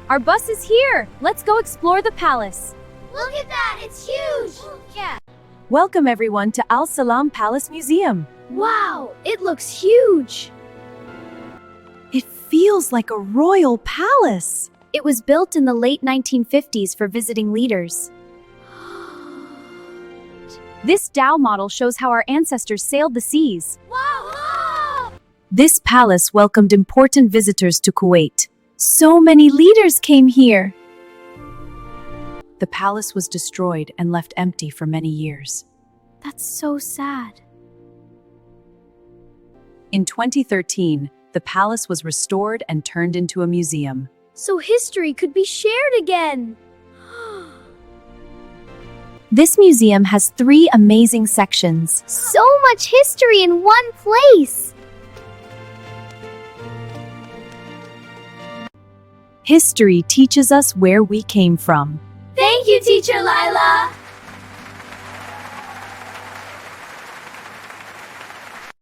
Our bus is here! Let's go explore the palace! Look at that, it's huge! Yeah. Welcome everyone to Al Salam Palace Museum. Wow, it looks huge! It feels like a royal palace. It was built in the late 1950s for visiting leaders. This Dhow model shows how our ancestors sailed the seas. Wow! This palace welcomed important visitors to Kuwait. So many leaders came here. The palace was destroyed and left empty for many years. That's so sad. In 2013, the palace was restored and turned into a museum. So history could be shared again. This museum has 3 amazing sections. So much history in one place! History teaches us where we came from. Thank you, Teacher Lila!